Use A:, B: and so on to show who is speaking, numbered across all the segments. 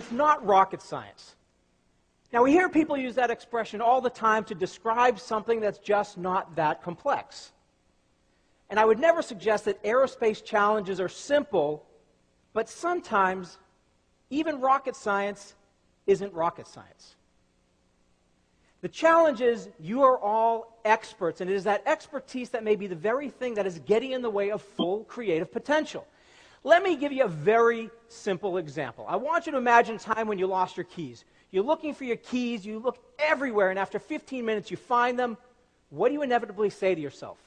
A: it's not rocket science. Now, we hear people use that expression all the time to describe something that's just not that complex. And I would never suggest that aerospace challenges are simple, but sometimes even rocket science isn't rocket science. The challenge is you are all experts, and it is that expertise that may be the very thing that is getting in the way of full creative potential. Let me give you a very simple example. I want you to imagine a time when you lost your keys. You're looking for your keys, you look everywhere, and after 15 minutes you find them. What do you inevitably say to yourself?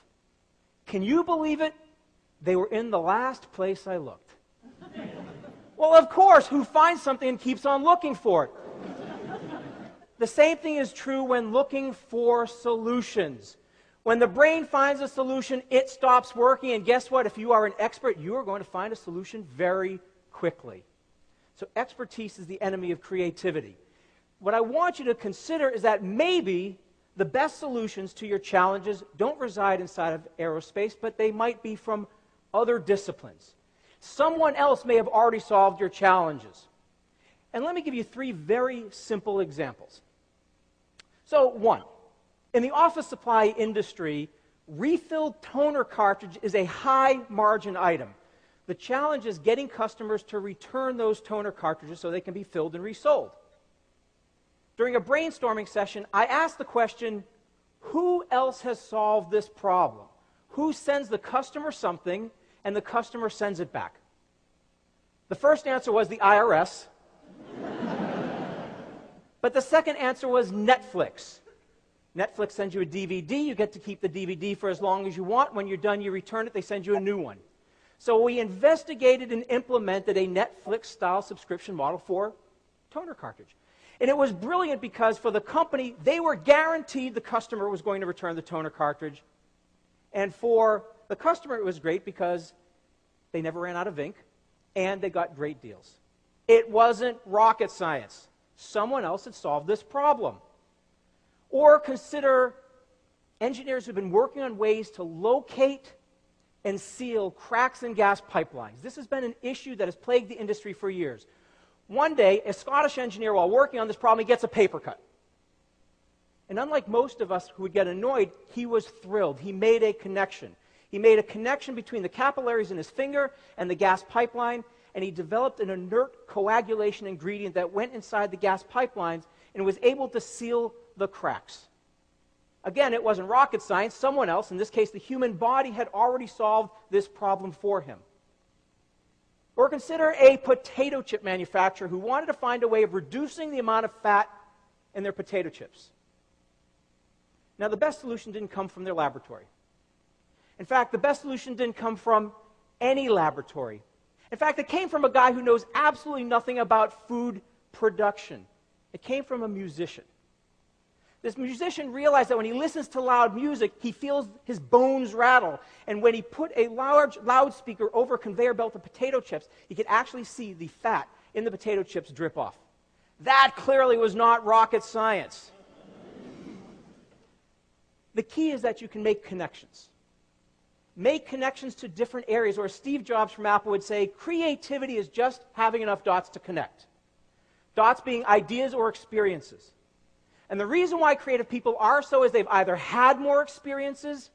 A: Can you believe it? They were in the last place I looked. Well, of course, who finds something and keeps on looking for it? The same thing is true when looking for solutions. When the brain finds a solution, it stops working, and guess what? If you are an expert, you are going to find a solution very quickly. So expertise is the enemy of creativity. What I want you to consider is that maybe the best solutions to your challenges don't reside inside of aerospace, but they might be from other disciplines. Someone else may have already solved your challenges. And let me give you 3 very simple examples. So, 1, in the office supply industry, refilled toner cartridge is a high-margin item. The challenge is getting customers to return those toner cartridges so they can be filled and resold. During a brainstorming session, I asked the question, who else has solved this problem? Who sends the customer something and the customer sends it back? The first answer was the IRS. But the second answer was Netflix. Netflix sends you a DVD. You get to keep the DVD for as long as you want. When you're done, you return it. They send you a new one. So we investigated and implemented a Netflix-style subscription model for toner cartridge. And it was brilliant because for the company, they were guaranteed the customer was going to return the toner cartridge. And for the customer, it was great because they never ran out of ink, and they got great deals. It wasn't rocket science. Someone else had solved this problem. Or consider engineers who've been working on ways to locate and seal cracks in gas pipelines. This has been an issue that has plagued the industry for years. One day, a Scottish engineer, while working on this problem, he gets a paper cut. And unlike most of us who would get annoyed, he was thrilled. He made a connection. He made a connection between the capillaries in his finger and the gas pipeline, and he developed an inert coagulation ingredient that went inside the gas pipelines and was able to seal the cracks. Again, it wasn't rocket science. Someone else, in this case the human body, had already solved this problem for him. Or consider a potato chip manufacturer who wanted to find a way of reducing the amount of fat in their potato chips. Now, the best solution didn't come from their laboratory. In fact, the best solution didn't come from any laboratory. In fact, it came from a guy who knows absolutely nothing about food production. It came from a musician. This musician realized that when he listens to loud music, he feels his bones rattle. And when he put a large loudspeaker over a conveyor belt of potato chips, he could actually see the fat in the potato chips drip off. That clearly was not rocket science. The key is that you can make connections. Make connections to different areas, or as Steve Jobs from Apple would say, creativity is just having enough dots to connect. Dots being ideas or experiences. And the reason why creative people are so is they've either had more experiences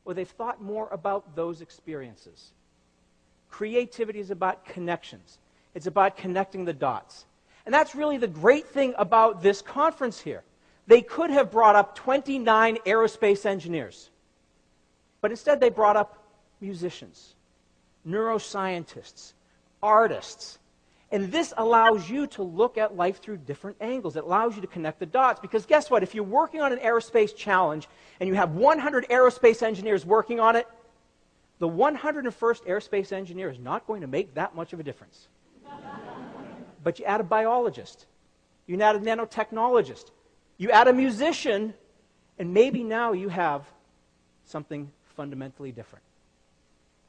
A: or they've thought more about those experiences. Creativity is about connections. It's about connecting the dots. And that's really the great thing about this conference here. They could have brought up 29 aerospace engineers, but instead they brought up musicians, neuroscientists, artists. And this allows you to look at life through different angles. It allows you to connect the dots. Because guess what? If you're working on an aerospace challenge and you have 100 aerospace engineers working on it, the 101st aerospace engineer is not going to make that much of a difference. But you add a biologist, you add a nanotechnologist, you add a musician, and maybe now you have something fundamentally different.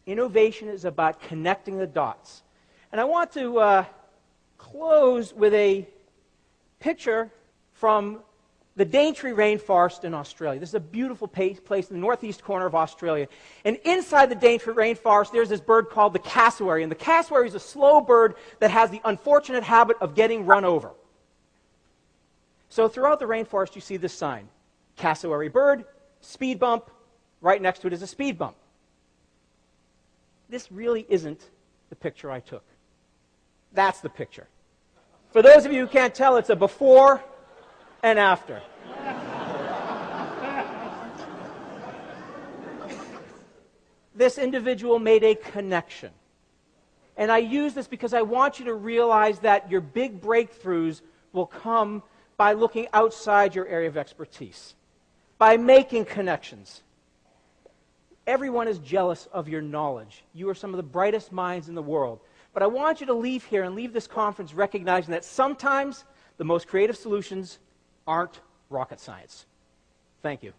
A: Innovation is about connecting the dots. And I want to close with a picture from the Daintree rainforest in Australia. This is a beautiful place in the northeast corner of Australia. And inside the Daintree rainforest, there's this bird called the cassowary. And the cassowary is a slow bird that has the unfortunate habit of getting run over. So throughout the rainforest, you see this sign. Cassowary bird, speed bump, right next to it is a speed bump. This really isn't the picture I took. That's the picture. For those of you who can't tell, it's a before and after. This individual made a connection. And I use this because I want you to realize that your big breakthroughs will come by looking outside your area of expertise, by making connections. Everyone is jealous of your knowledge. You are some of the brightest minds in the world. But I want you to leave here and leave this conference recognizing that sometimes the most creative solutions aren't rocket science. Thank you.